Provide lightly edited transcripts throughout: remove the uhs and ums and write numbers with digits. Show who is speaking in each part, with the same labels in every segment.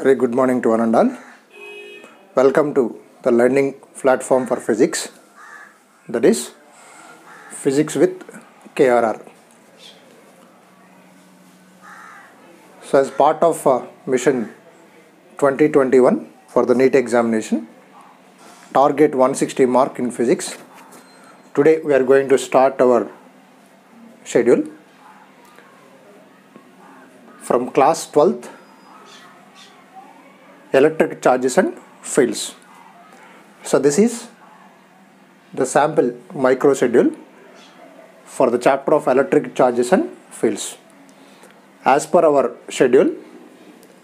Speaker 1: Very good morning to one and all. Welcome to the learning platform for physics, that is Physics with KRR. So as part of mission 2021 for the NEET examination, target 160 mark in physics, today we are going to start our schedule from class 12th, electric charges and fields. So this is the sample micro schedule for the chapter of electric charges and fields. As per our schedule,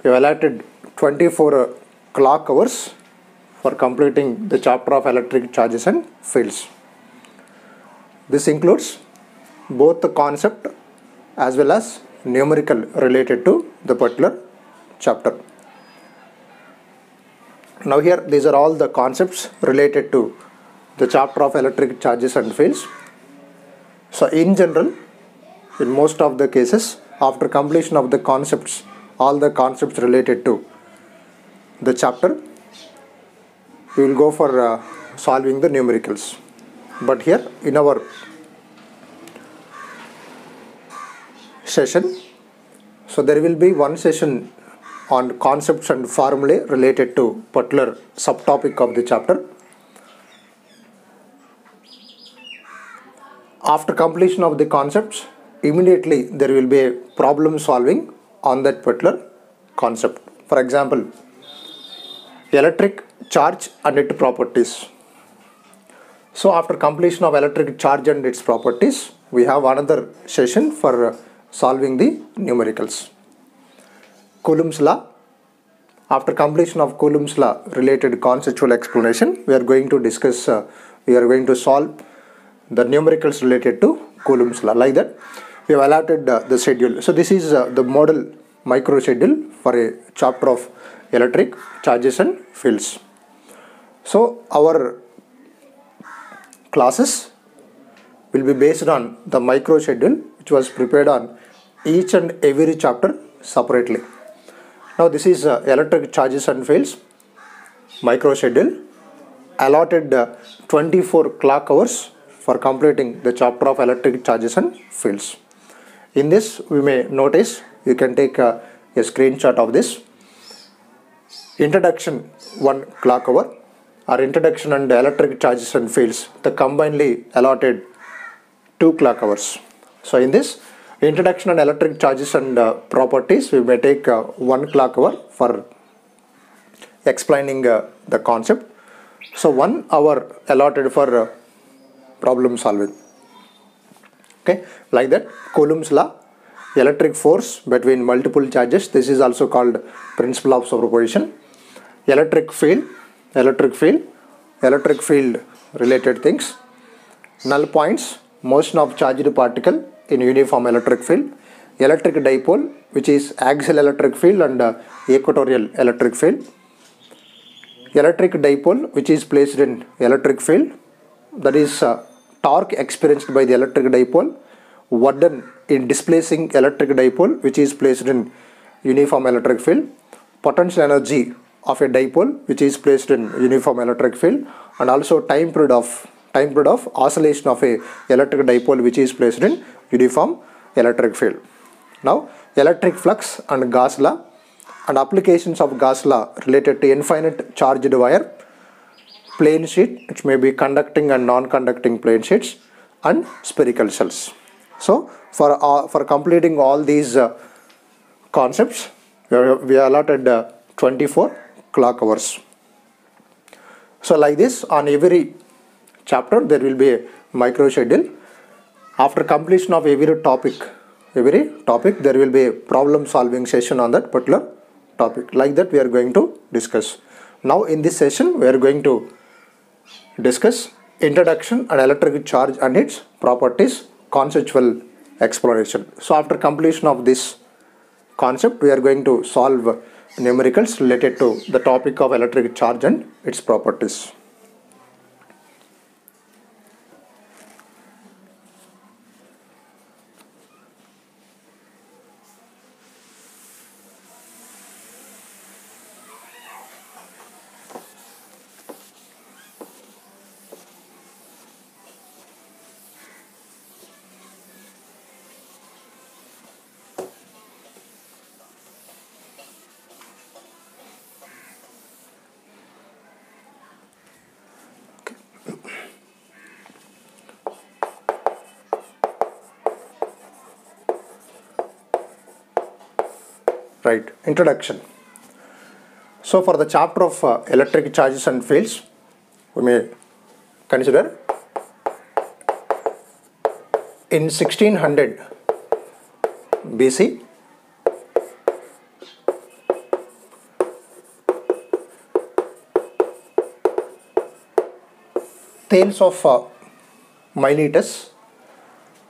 Speaker 1: we have allotted 24 clock hours for completing the chapter of electric charges and fields. This includes both the concept as well as numerical related to the particular chapter. Now here these are all the concepts related to the chapter of electric charges and fields. So in general, in most of the cases, after completion of the concepts, all the concepts related to the chapter, we will go for solving the numericals. But here in our session, so there will be one session on concepts and formulae related to particular subtopic of the chapter. After completion of the concepts, immediately there will be a problem solving on that particular concept. For example, electric charge and its properties. So after completion of electric charge and its properties, we have another session for solving the numericals. Coulomb's law. After completion of Coulomb's law related conceptual explanation, we are going to solve the numericals related to Coulomb's law. Like that, we have allotted the schedule. So this is the model micro schedule for a chapter of electric charges and fields. So our classes will be based on the micro schedule which was prepared on each and every chapter separately. Now this is electric charges and fields micro schedule, allotted 24 clock hours for completing the chapter of electric charges and fields. In this, we may notice, you can take a screenshot of this. Introduction 1 clock hour, or introduction and electric charges and fields, the combinedly allotted 2 clock hours. So in this introduction and electric charges and properties, we may take 1 clock hour for explaining the concept. So 1 hour allotted for problem solving. Okay, like that. Coulomb's law, electric force between multiple charges. This is also called principle of superposition. Electric field related things. Null points, motion of charged particle in uniform electric field. Electric dipole, which is axial electric field and equatorial electric field. Electric dipole, which is placed in electric field, that is torque experienced by the electric dipole, work done in displacing electric dipole, which is placed in uniform electric field. Potential energy of a dipole, which is placed in uniform electric field, and also time period of oscillation of a electric dipole, which is placed in uniform electric field. Now electric flux and Gauss law, and applications of Gauss law related to infinite charged wire, plane sheet, which may be conducting and non-conducting plane sheets, and spherical cells. So for completing all these concepts, we allotted 24 clock hours. So like this, on every chapter there will be a micro schedule. After completion of every topic there will be a problem solving session on that particular topic. Like that we are going to discuss. Now in this session we are going to discuss introduction and electric charge and its properties, conceptual exploration. So after completion of this concept, we are going to solve numericals related to the topic of electric charge and its properties. Right. Introduction. So for the chapter of electric charges and fields, we may consider in 1600 BC, Thales of Miletus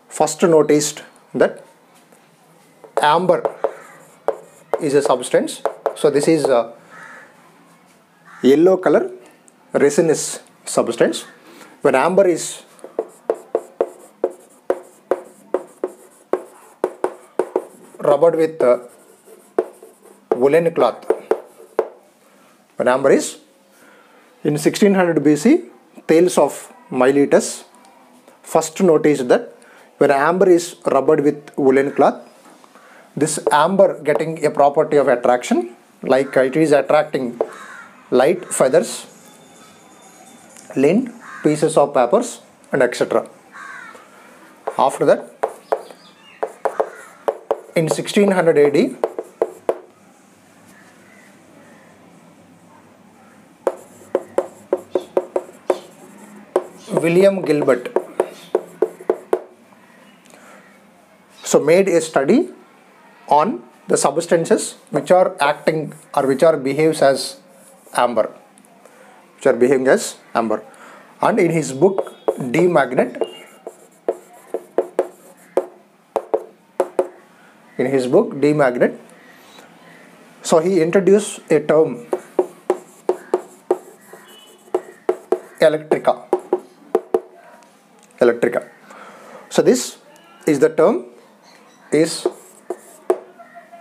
Speaker 1: first noticed that amber is a substance. So this is a yellow color resinous substance. When amber is rubbed with woolen cloth, when amber is in 1600 BC, Thales of Miletus first noticed that when amber is rubbed with woolen cloth, this amber getting a property of attraction, like it is attracting light feathers, lint, pieces of papers, and etc. After that, in 1600 AD, William Gilbert made a study on the substances which are acting or which are behaves as amber, and in his book D Magnet, so he introduced a term electrica. So this is the term is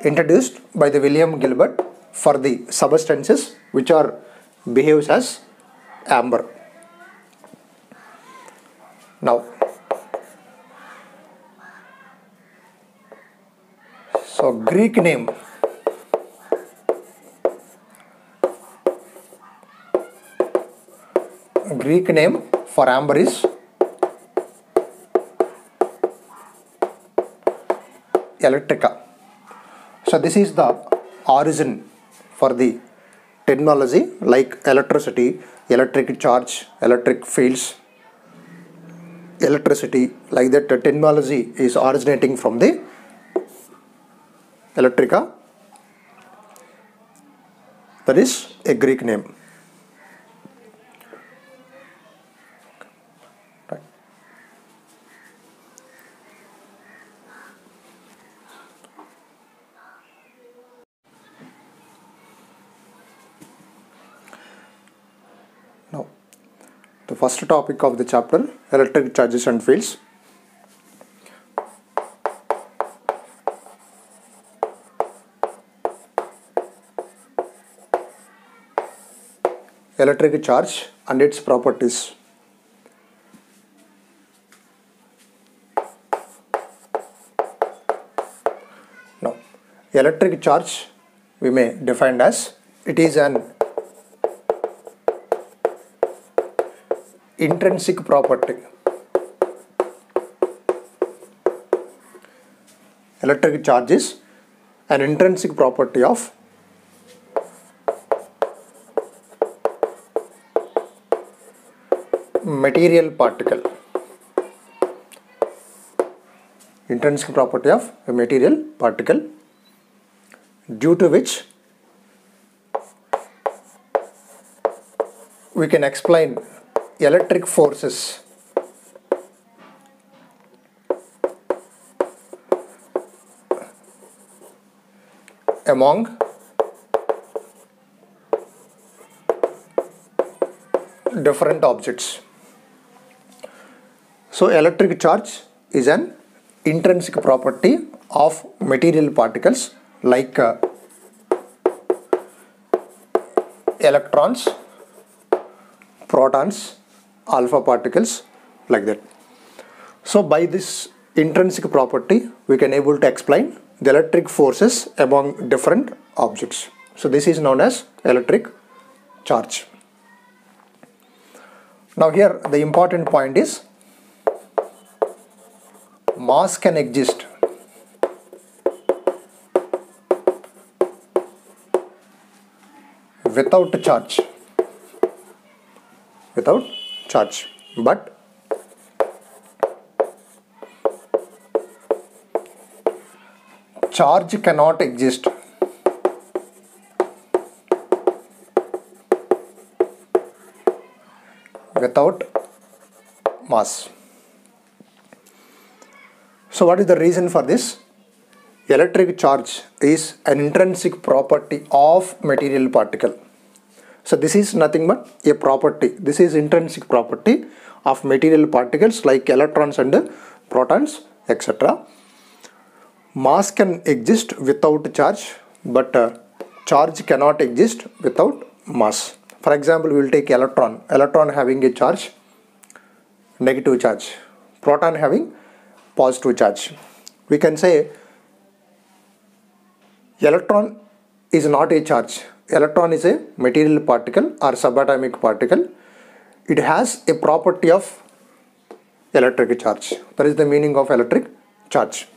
Speaker 1: introduced by the William Gilbert for the substances which are behaves as amber. Now, so Greek name for amber is electrica. So this is the origin for the terminology like electricity, electric charge, electric fields, electricity, like that. The terminology is originating from the electrica, that is a Greek name. Now, the first topic of the chapter, electric charges and fields. Electric charge and its properties. Now, electric charge we may define as it is an intrinsic property. Electric charge is an intrinsic property of material particle. Intrinsic property of a material particle, due to which we can explain electric forces among different objects. So electric charge is an intrinsic property of material particles like electrons, protons, alpha particles, like that. So by this intrinsic property we can able to explain the electric forces among different objects. So this is known as electric charge. Now here the important point is mass can exist without charge, but charge cannot exist without mass. So what is the reason for this? Electric charge is an intrinsic property of material particle. So this is nothing but a property. This is intrinsic property of material particles like electrons and protons, etc. Mass can exist without charge, but charge cannot exist without mass. For example, we will take electron having a charge, negative charge, proton having positive charge. We can say electron is not a charge. Electron is a material particle or subatomic particle. It has a property of electric charge. That is the meaning of electric charge.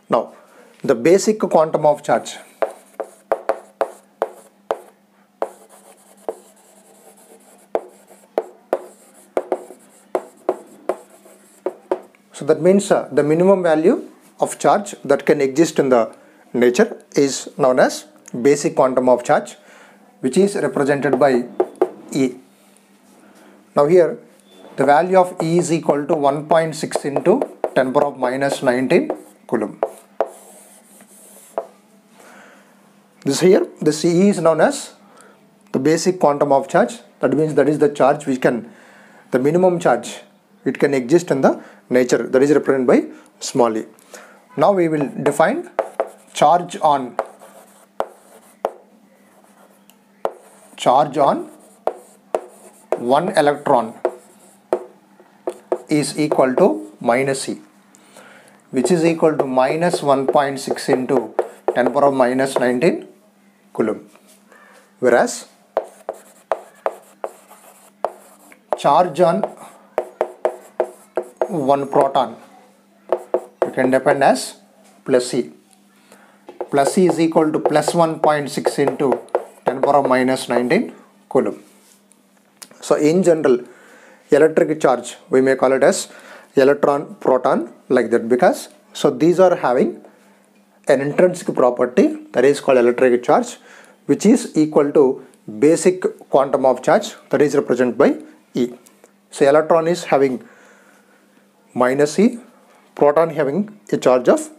Speaker 1: Now, the basic quantum of charge. So that means the minimum value of charge that can exist in the nature is known as basic quantum of charge, which is represented by E. Now here the value of E is equal to 1.6 into 10 power of minus 19 coulomb. This E is known as the basic quantum of charge. That means that is the charge which can, the minimum charge, it can exist in the nature, that is represented by small e. Now we will define charge on one electron is equal to minus e, which is equal to minus 1.6 into 10 power of minus 19 coulomb. Whereas charge on one proton we can define as plus e. Plus e is equal to plus 1.6 into 10 power of minus 19 coulomb. So in general, electric charge we may call it as electron proton, like that, because so these are having an intrinsic property that is called electric charge, which is equal to basic quantum of charge, that is represented by E. So electron is having minus E, proton having a charge of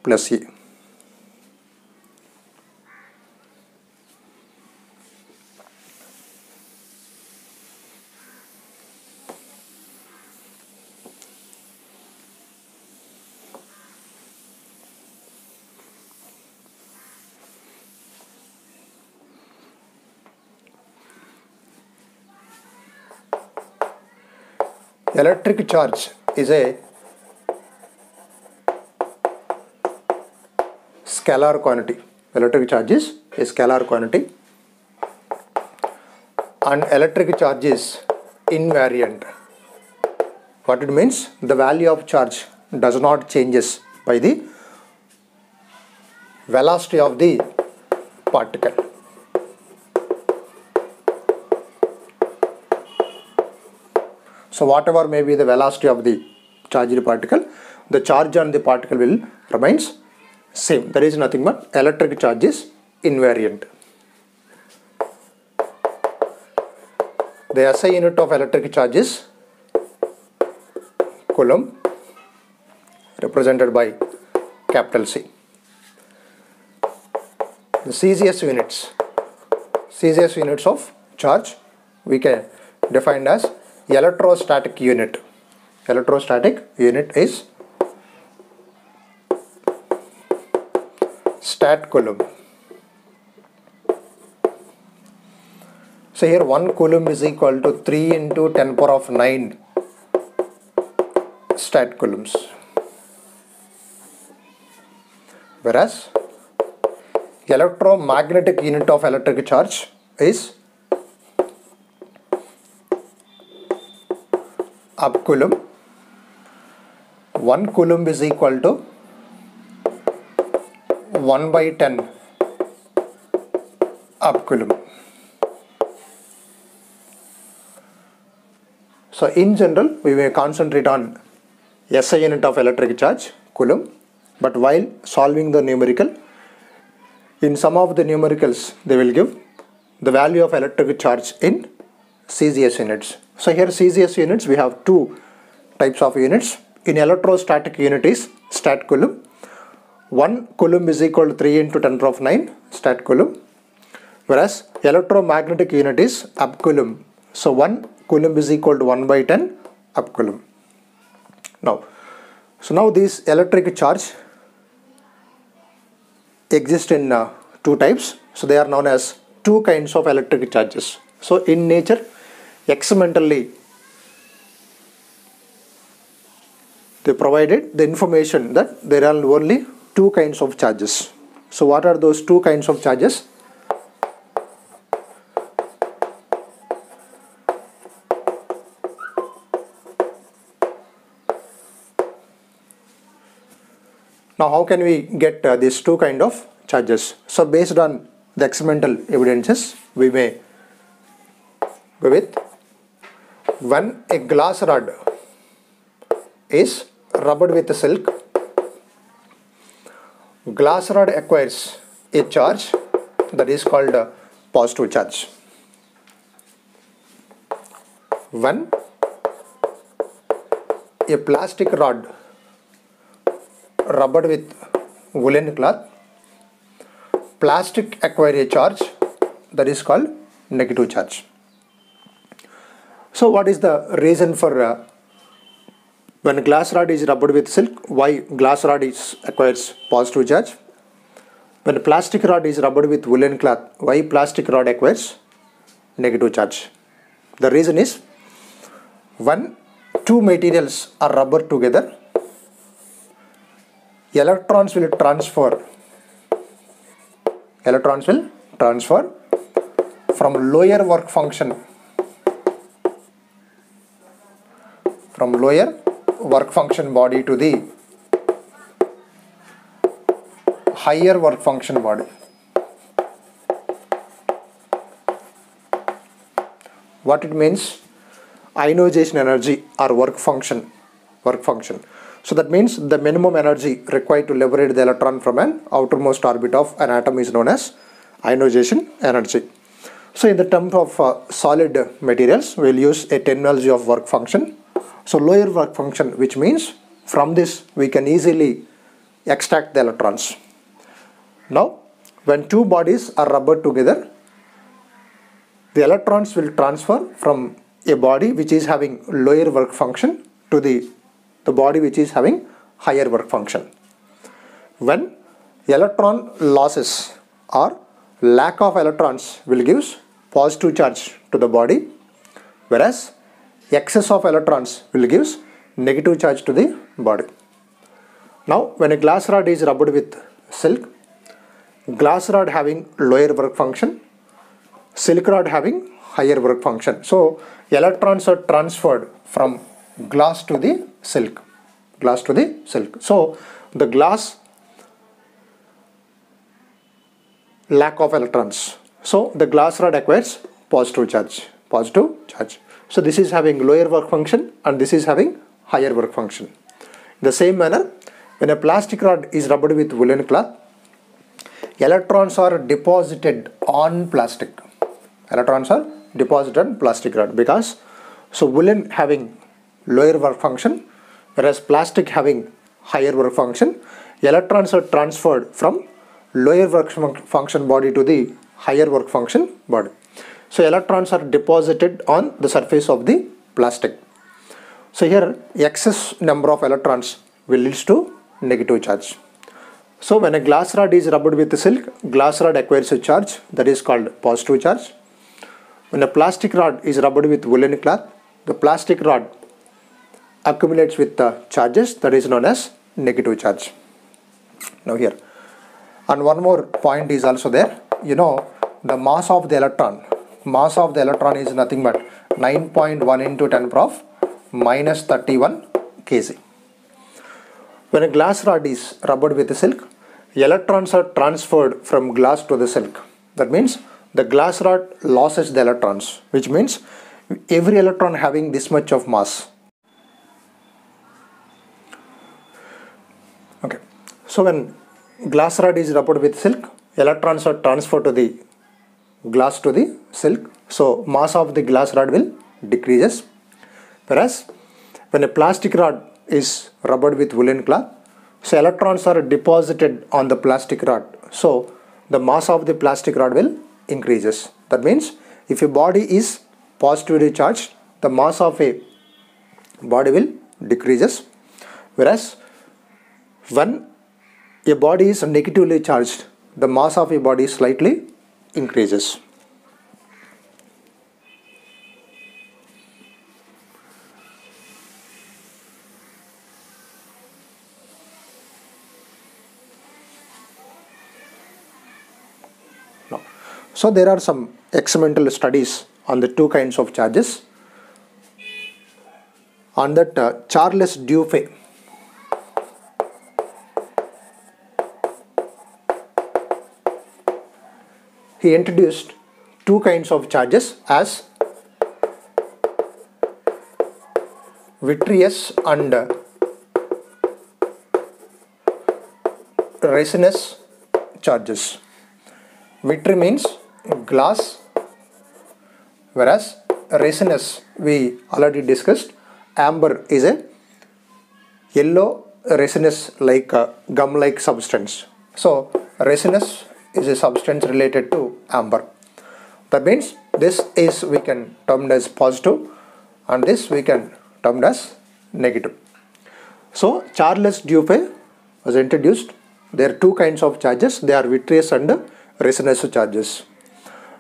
Speaker 1: plus E. Electric charge is a scalar quantity. Electric charge is a scalar quantity, and electric charge is invariant. What it means? The value of charge does not changes by the velocity of the particle. So whatever may be the velocity of the charged particle, the charge on the particle will remains same. There is nothing but electric charge is invariant. The SI unit of electric charge is coulomb, represented by capital C. The CGS units of charge we can define as electrostatic unit. Electrostatic unit is stat coulomb. So here 1 coulomb is equal to 3 into 10 power of 9 stat coulombs. Whereas electromagnetic unit of electric charge is up coulomb. 1 coulomb is equal to 1 by 10 of coulomb. So in general, we may concentrate on SI unit of electric charge, coulomb, but while solving the numerical, in some of the numericals, they will give the value of electric charge in CGS units. So here CGS units, we have two types of units. In electrostatic unit is stat coulomb. 1 coulomb is equal to 3 into 10 power of 9 stat coulomb. Whereas electromagnetic unit is up coulomb. So 1 coulomb is equal to 1 by 10 up coulomb. Now this electric charge exist in two types. So they are known as two kinds of electric charges. So in nature, experimentally, they provided the information that there are only two kinds of charges. So what are those two kinds of charges? Now how can we get these two kind of charges? So based on the experimental evidences, we may go with when a glass rod is rubbed with silk, glass rod acquires a charge that is called a positive charge. When a plastic rod rubbed with woolen cloth, plastic acquire a charge that is called negative charge. So what is the reason for when glass rod is rubbed with silk, why glass rod acquires positive charge? When plastic rod is rubbed with woolen cloth, why plastic rod acquires negative charge? The reason is when two materials are rubbed together, electrons will transfer from lower work function body to the higher work function body. What it means? Ionization energy or work function. So that means the minimum energy required to liberate the electron from an outermost orbit of an atom is known as ionization energy. So in the terms of solid materials, we will use a terminology of work function. So lower work function, which means from this we can easily extract the electrons. Now when two bodies are rubbed together, the electrons will transfer from a body which is having lower work function to the body which is having higher work function. When electron losses or lack of electrons will give positive charge to the body, whereas excess of electrons will give negative charge to the body. Now when a glass rod is rubbed with silk, glass rod having lower work function, silk rod having higher work function. So electrons are transferred from glass to the silk. So the glass lack of electrons. So the glass rod acquires positive charge. So this is having lower work function and this is having higher work function. In the same manner, when a plastic rod is rubbed with woolen cloth, electrons are deposited on plastic. Rod because so woolen having lower work function, whereas plastic having higher work function, electrons are transferred from lower work function body to the higher work function body. So electrons are deposited on the surface of the plastic. So here excess number of electrons will lead to negative charge. So when a glass rod is rubbed with silk, glass rod acquires a charge that is called positive charge. When a plastic rod is rubbed with woolen cloth, the plastic rod accumulates with the charges that is known as negative charge. Now here, and one more point is also there. You know, the mass of the electron is nothing but 9.1 into 10 power of minus 31 kg. When a glass rod is rubbed with silk, electrons are transferred from glass to the silk. That means the glass rod loses the electrons, which means every electron having this much of mass. Okay, so when glass rod is rubbed with silk, electrons are transferred to the glass to the silk, so mass of the glass rod will decreases. Whereas when a plastic rod is rubbed with woolen cloth, so electrons are deposited on the plastic rod, so the mass of the plastic rod will increases. That means if a body is positively charged, the mass of a body will decreases, whereas when a body is negatively charged, the mass of a body slightly increases. Now, so there are some experimental studies on the two kinds of charges. On that, Charles Dufay he introduced two kinds of charges as vitreous and resinous charges. Vitreous means glass, whereas resinous we already discussed. Amber is a yellow resinous like gum like substance. So resinous is a substance related to amber. That means this is we can term as positive and this we can term as negative. So Charles Dufay was introduced. There are two kinds of charges. They are vitreous and resinous charges.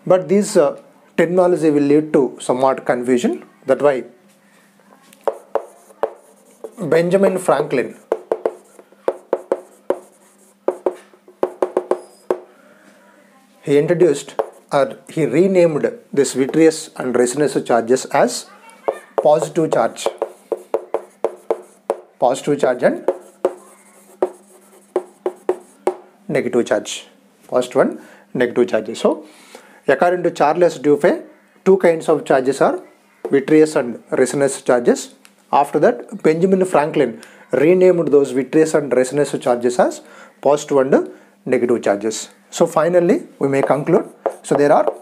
Speaker 1: But this terminology will lead to somewhat confusion. That's why Benjamin Franklin he introduced or he renamed this vitreous and resinous charges as positive charge. Positive charge and negative charge. Positive and negative charges. So, according to Charles Dufay, two kinds of charges are vitreous and resinous charges. After that, Benjamin Franklin renamed those vitreous and resinous charges as positive and negative charges. So finally, we may conclude. So there are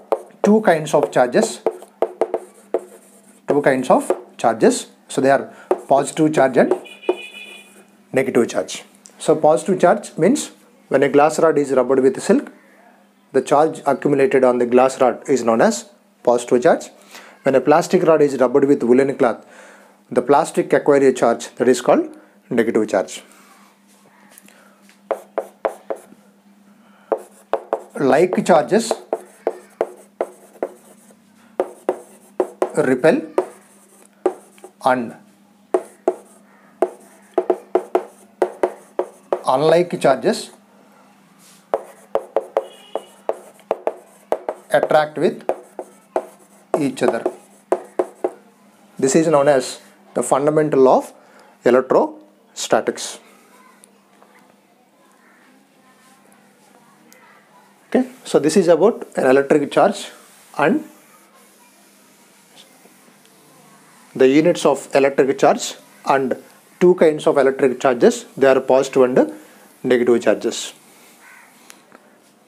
Speaker 1: two kinds of charges. Two kinds of charges. So they are positive charge and negative charge. So positive charge means when a glass rod is rubbed with silk, the charge accumulated on the glass rod is known as positive charge. When a plastic rod is rubbed with woolen cloth, the plastic acquires a charge that is called negative charge. Like charges repel and unlike charges attract with each other. This is known as the fundamental law of electrostatics. Okay, so this is about an electric charge and the units of electric charge and two kinds of electric charges. They are positive and negative charges.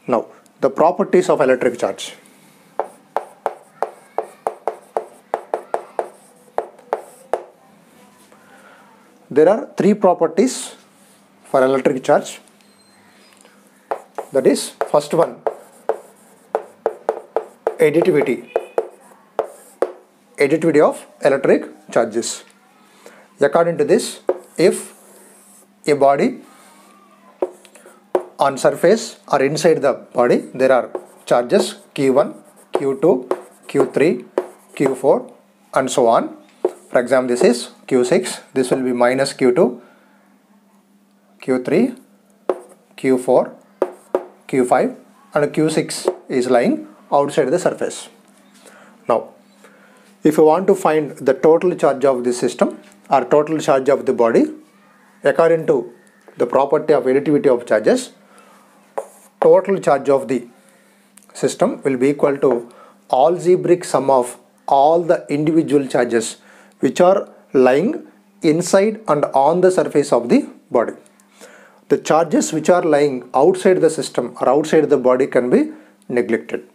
Speaker 1: Now, the properties of electric charge. There are three properties for electric charge. That is, first one, additivity. Additivity of electric charges. According to this, if a body on surface or inside the body, there are charges Q1, Q2, Q3, Q4 and so on. For example, this is Q6, this will be minus Q2, Q3, Q4, Q5 and Q6 is lying outside the surface. Now, if you want to find the total charge of the system or total charge of the body, according to the property of additivity of charges, total charge of the system will be equal to algebraic sum of all the individual charges which are lying inside and on the surface of the body. The charges which are lying outside the system or outside the body can be neglected.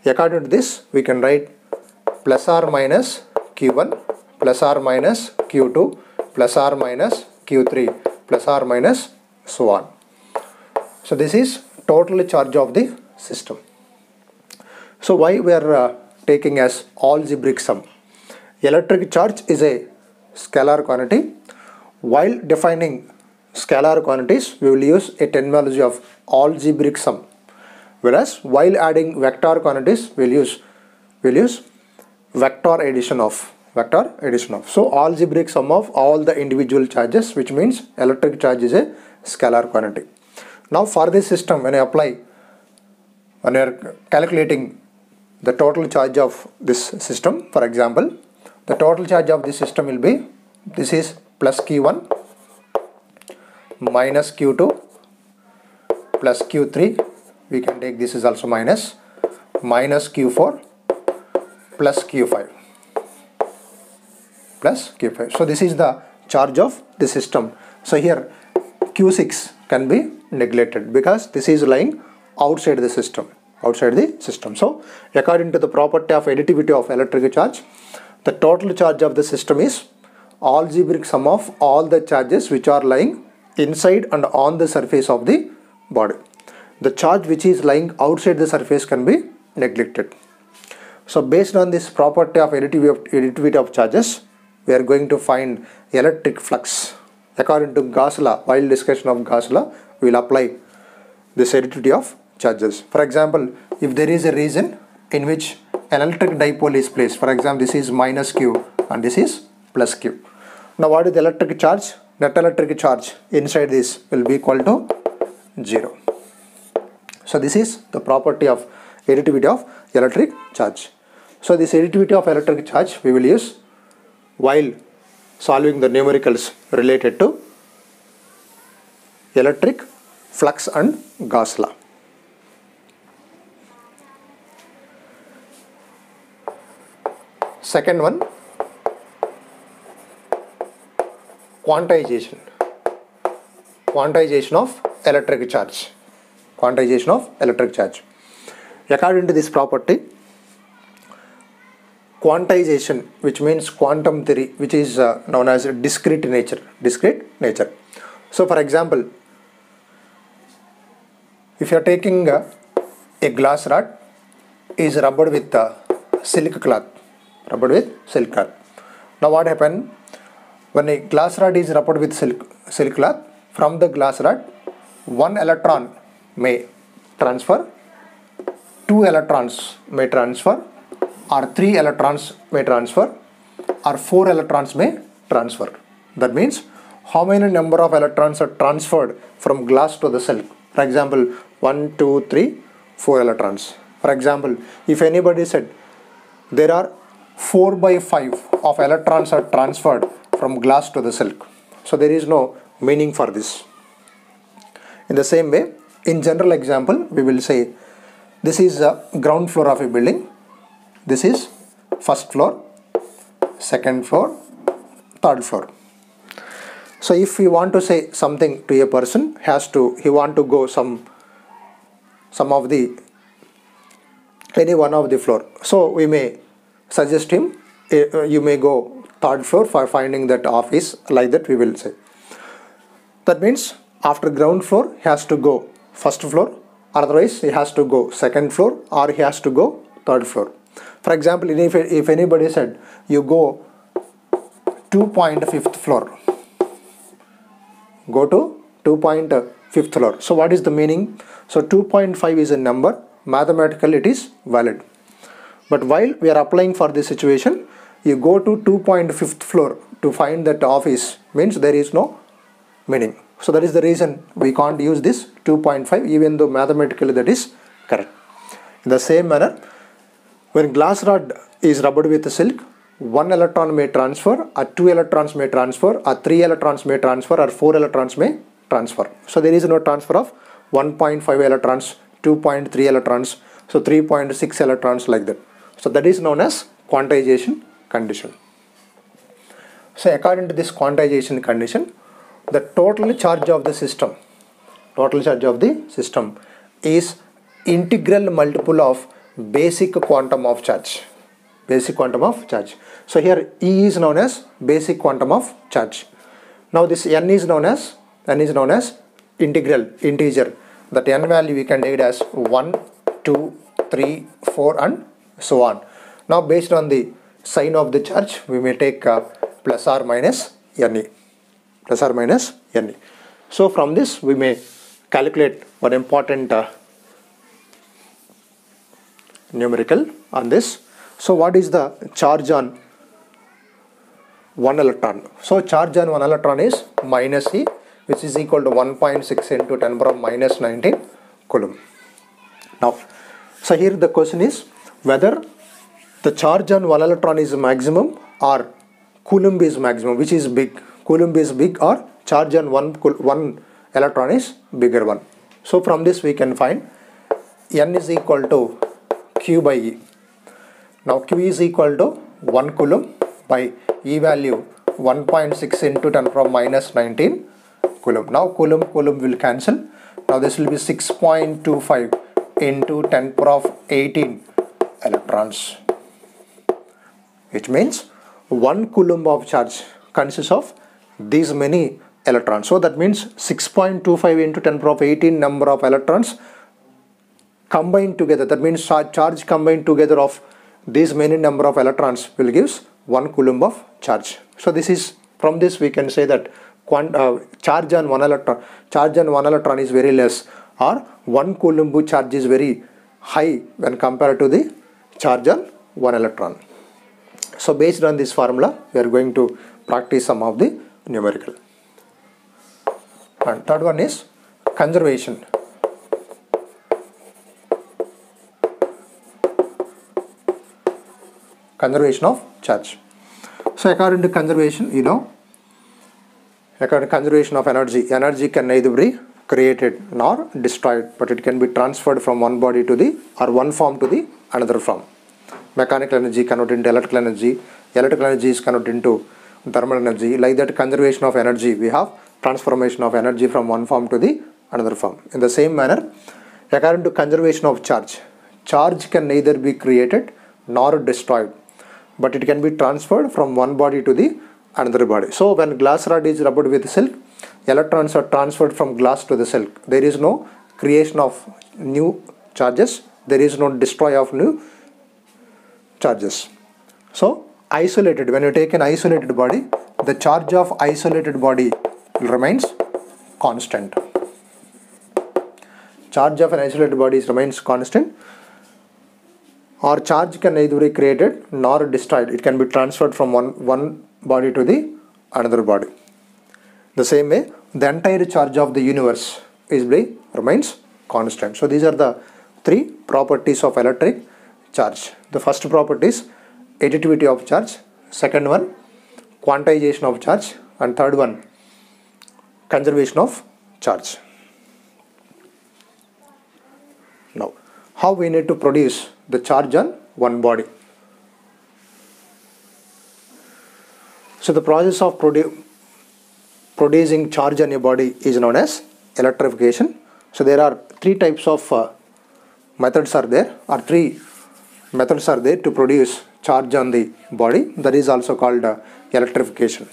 Speaker 1: According to this, we can write plus or minus Q1 plus or minus Q2 plus or minus Q3 plus or minus so on. So this is total charge of the system. So why we are taking as algebraic sum? Electric charge is a scalar quantity. While defining scalar quantities, we will use a terminology of algebraic sum. Whereas while adding vector quantities, we'll use vector addition of. So algebraic sum of all the individual charges, which means electric charge is a scalar quantity. Now for this system, when we are calculating the total charge of this system, for example, the total charge of this system will be, this is plus Q1 minus Q2 plus Q3, we can take this is also minus Q4 plus Q5 plus Q5. So this is the charge of the system. So here Q6 can be neglected because this is lying outside the system. So according to the property of additivity of electric charge, the total charge of the system is algebraic sum of all the charges which are lying inside and on the surface of the body. The charge which is lying outside the surface can be neglected. So based on this property of additivity of charges, we are going to find electric flux. According to Gauss law, while discussion of Gauss law, we will apply this additivity of charges. For example, if there is a region in which an electric dipole is placed, for example, this is minus Q and this is plus Q. Now what is the electric charge? Net electric charge inside this will be equal to 0. So this is the property of additivity of electric charge. So this additivity of electric charge we will use while solving the numericals related to electric flux and Gauss law. Second one, quantization of electric charge. According to this property, quantization, which means quantum theory, which is known as discrete nature. So for example, if you are taking a glass rod is rubbed with silk cloth. Now what happened? When a glass rod is rubbed with silk cloth, from the glass rod, one electron may transfer, two electrons may transfer, or three electrons may transfer, or four electrons may transfer. That means how many number of electrons are transferred from glass to the silk. For example, 1, 2, 3, 4 electrons. For example, if anybody said there are 4 by 5 of electrons are transferred from glass to the silk, so there is no meaning for this. In the same way, in general example, we will say this is the ground floor of a building. This is first floor, second floor, third floor. So if we want to say something to a person, he want to go some of the any one of the floor. So we may suggest him, you may go third floor for finding that office, like that we will say. That means after ground floor he has to go first floor, otherwise he has to go second floor, or he has to go third floor. For example, if anybody said you go 2.5th floor, go to 2.5th floor. So what is the meaning? So 2.5 is a number, mathematically it is valid. But while we are applying for this situation, you go to 2.5th floor to find that office, means there is no meaning. So that is the reason we can't use this 2.5, even though mathematically that is correct. In the same manner, when glass rod is rubbed with silk, 1 electron may transfer, or 2 electrons may transfer, or 3 electrons may transfer, or 4 electrons may transfer. So there is no transfer of 1.5 electrons, 2.3 electrons. So 3.6 electrons like that. So that is known as quantization condition. So according to this quantization condition, the total charge of the system is integral multiple of basic quantum of charge. So here E is known as basic quantum of charge. Now this N is known as integer. That N value we can take it as 1, 2, 3, 4 and so on. Now based on the sign of the charge, we may take plus or minus Ne. So from this we may calculate one important numerical on this. So what is the charge on 1 electron? So charge on 1 electron is minus E, which is equal to 1.6 into 10 power minus 19 coulomb. Now, so here the question is whether the charge on 1 electron is maximum or coulomb is maximum, which is big. Coulomb is big or charge on 1 electron is bigger one. So from this we can find N is equal to Q by E. Now Q is equal to 1 coulomb by E value 1.6 into 10 power minus 19 coulomb. Now coulomb will cancel. Now this will be 6.25 into 10 power 18 electrons, which means 1 coulomb of charge consists of these many electrons. So that means 6.25 into 10 power 18 number of electrons combined together. That means charge combined together of these many number of electrons will give 1 coulomb of charge. So this is, from this we can say that charge on 1 electron is very less, or 1 coulomb charge is very high when compared to the charge on 1 electron. So based on this formula we are going to practice some of the numerical. And third one is conservation. Conservation of charge. So according to conservation, according to conservation of energy can neither be created nor destroyed, but it can be transferred from one body to the one form to the another form. Mechanical energy converted into electrical energy is converted into thermal energy. Like that, conservation of energy, we have transformation of energy from one form to the another form. In the same manner, according to conservation of charge can neither be created nor destroyed, but it can be transferred from one body to the another body. So when glass rod is rubbed with silk, electrons are transferred from glass to the silk. There is no creation of new charges, there is no destroy of new charges. So isolated, when you take an isolated body, the charge of isolated body remains constant. Charge of an isolated body remains constant, or charge can neither be created nor destroyed. It can be transferred from one body to the another body. The same way, the entire charge of the universe remains constant. So these are the three properties of electric charge. The first property is additivity of charge, second one quantization of charge, and third one conservation of charge. Now, how we need to produce the charge on one body? So the process of producing charge on a body is known as electrification. So there are three types of methods are there, or three methods are there to produce charge on the body. That is also called electrification.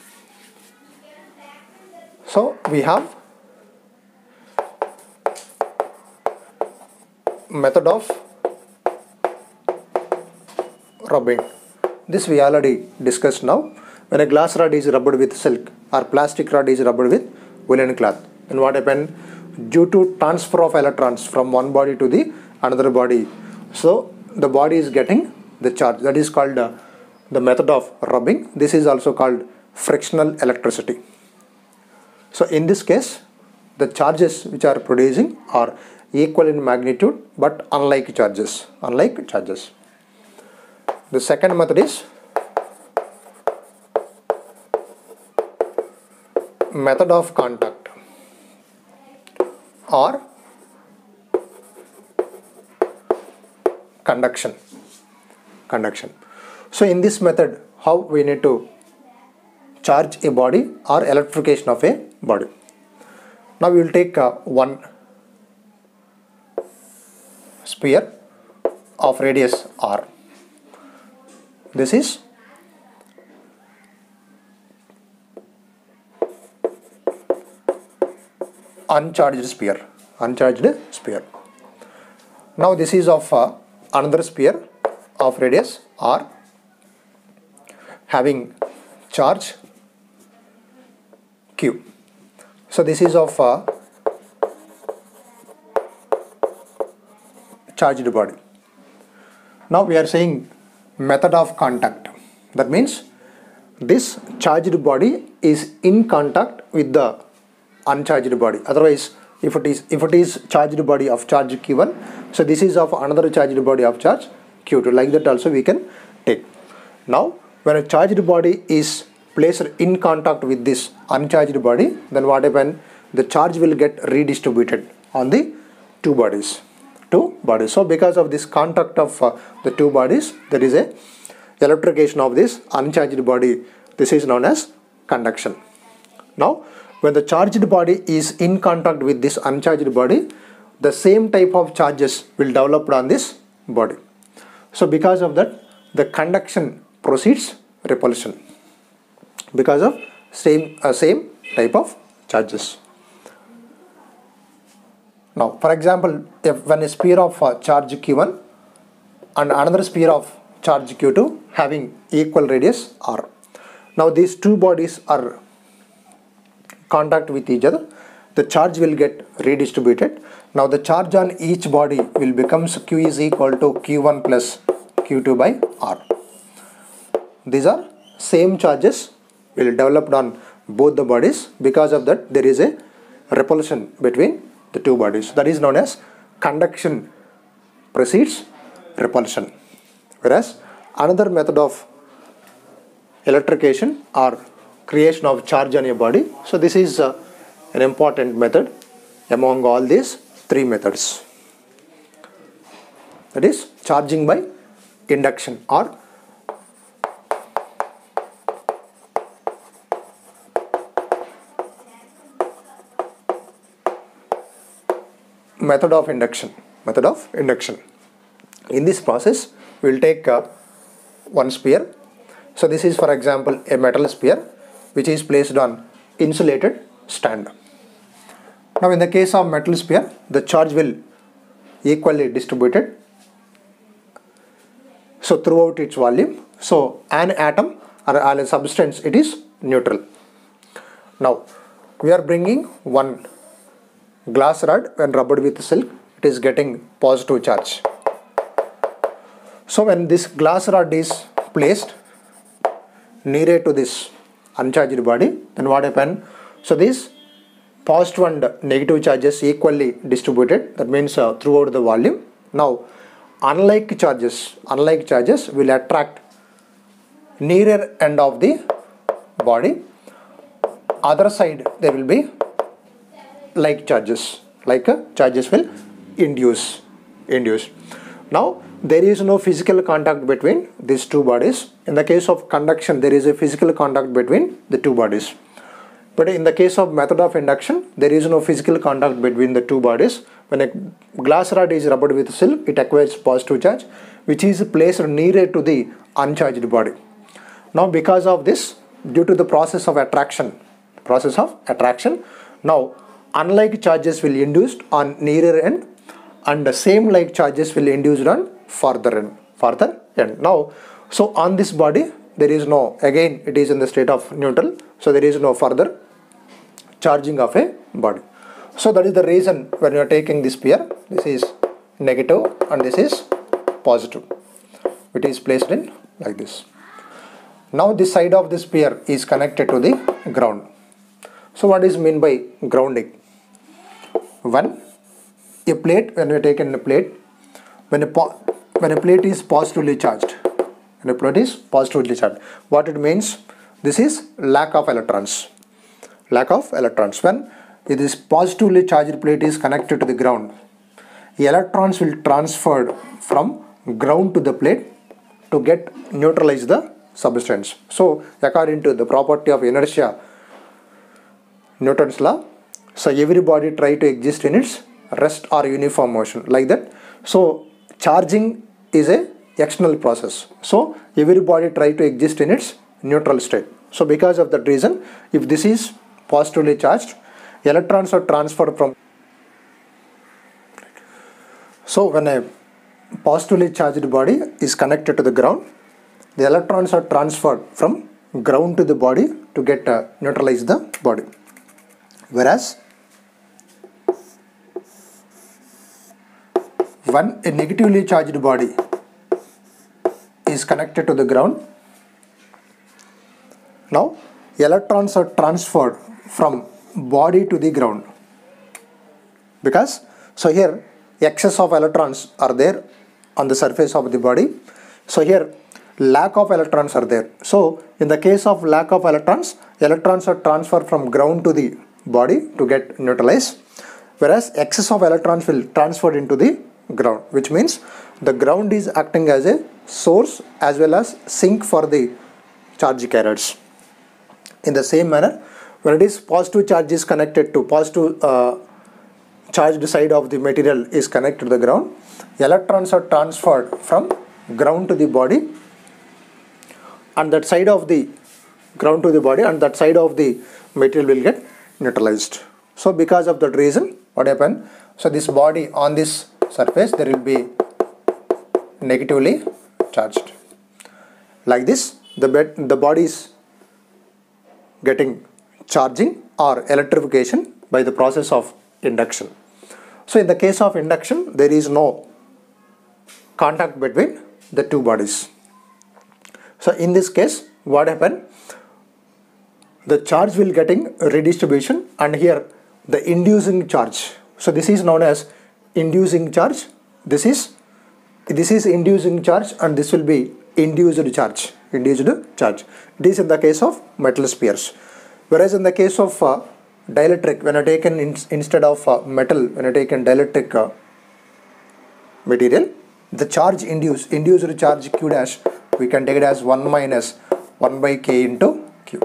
Speaker 1: So we have method of rubbing. This we already discussed now. When a glass rod is rubbed with silk or plastic rod is rubbed with woolen cloth, and what happened? Due to transfer of electrons from one body to the another body, so the body is getting the charge. That is called the method of rubbing. This is also called frictional electricity. So in this case, the charges which are producing are equal in magnitude but unlike charges. The second method is method of contact, or conduction. So in this method, how we need to charge a body or electrification of a body. Now we will take one sphere of radius r. This is uncharged sphere. Now this is of another sphere of radius r having charge q. So this is of charged body. Now we are saying method of contact. That means this charged body is in contact with the uncharged body. Otherwise, if it is charged body of charge q1, so this is of another charged body of charge q2. Like that also we can take. Now when a charged body is placed in contact with this uncharged body, then what happens? The charge will get redistributed on the two bodies. So because of this contact of the two bodies, there is a electrification of this uncharged body. This is known as conduction. Now when the charged body is in contact with this uncharged body, the same type of charges will develop on this body. So because of that, the conduction precedes repulsion because of same type of charges. Now for example, if when a sphere of charge q1 and another sphere of charge q2 having equal radius r. Now these two bodies are contact with each other, the charge will get redistributed. Now the charge on each body will becomes q is equal to q1 plus q2 by r. These are same charges will develop on both the bodies. Because of that, there is a repulsion between the two bodies. That is known as conduction precedes repulsion. Whereas another method of electrification or creation of charge on a body. So this is an important method among all these three methods. That is charging by induction or method of induction. In this process, we will take one sphere. So this is for example a metal sphere which is placed on insulated stand. Now in the case of metal sphere, the charge will equally distributed so throughout its volume. So an atom or a substance, it is neutral. Now we are bringing one glass rod. When rubbed with silk, it is getting positive charge. So when this glass rod is placed nearer to this uncharged body, then what happens? So these positive and negative charges equally distributed. That means throughout the volume. Now unlike charges will attract nearer end of the body. Other side there will be like charges will induce. Now there is no physical contact between these two bodies. In the case of conduction, there is a physical contact between the two bodies. But in the case of method of induction, there is no physical contact between the two bodies. When a glass rod is rubbed with silk, it acquires positive charge which is placed nearer to the uncharged body. Now because of this, due to the process of attraction, now unlike charges will induced on nearer end and the same like charges will induced on farther end. Now so on this body there is no, again it is in the state of neutral, so there is no further charging of a body. So that is the reason when you are taking this sphere, this is negative and this is positive. It is placed in like this. Now this side of the sphere is connected to the ground. So what is meant by grounding? When a plate, when we are taking a plate, when a plate is positively charged, what it means? This is lack of electrons. When this positively charged plate is connected to the ground, the electrons will transfer from ground to the plate to get neutralize the substance. So according to the property of inertia, Newton's law, so every body try to exist in its rest or uniform motion, like that. So charging is a external process. So every body try to exist in its neutral state. So because of that reason, if this is positively charged, electrons are transferred from. So when a positively charged body is connected to the ground, the electrons are transferred from ground to the body to get neutralize the body. Whereas when a negatively charged body is connected to the ground, now electrons are transferred from body to the ground, because so here excess of electrons are there on the surface of the body. So here lack of electrons are there. So in the case of lack of electrons are transferred from ground to the body to get neutralized, whereas excess of electrons will transferred into the ground, which means the ground is acting as a source as well as sink for the charge carriers. In the same manner, when it is positive charge is connected to positive charged side of the material is connected to the ground, electrons are transferred from ground to the body, and that side of the ground to the body and that side of the material will get neutralized. So because of that reason, what happened? So this body on this surface there will be negatively charged. Like this, the body is getting charging or electrification by the process of induction. So in the case of induction, there is no contact between the two bodies. So in this case, what happened? The charge will getting redistribution, and here the inducing charge. So this is known as inducing charge. This is inducing charge, and this will be induced charge. Induced charge. This is in the case of metal spheres. Whereas in the case of dielectric, when I taken instead of metal, when I taken dielectric material, the charge induced charge Q dash, we can take it as 1 minus 1 by K into Q.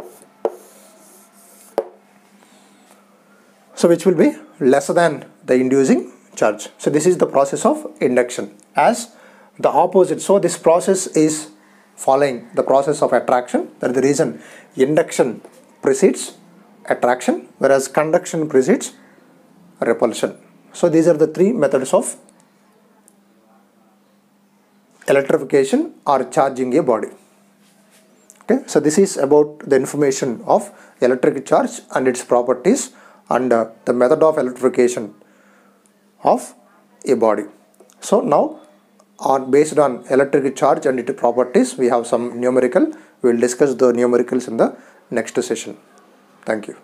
Speaker 1: So which will be lesser than the inducing charge. So this is the process of induction. As the opposite, so this process is following the process of attraction. That is the reason induction precedes attraction, whereas conduction precedes repulsion. So these are the three methods of electrification or charging a body. Okay, so this is about the information of electric charge and its properties, and the method of electrification of a body. So now, based on electric charge and its properties, we have some numerical. We will discuss the numericals in the next session. Thank you.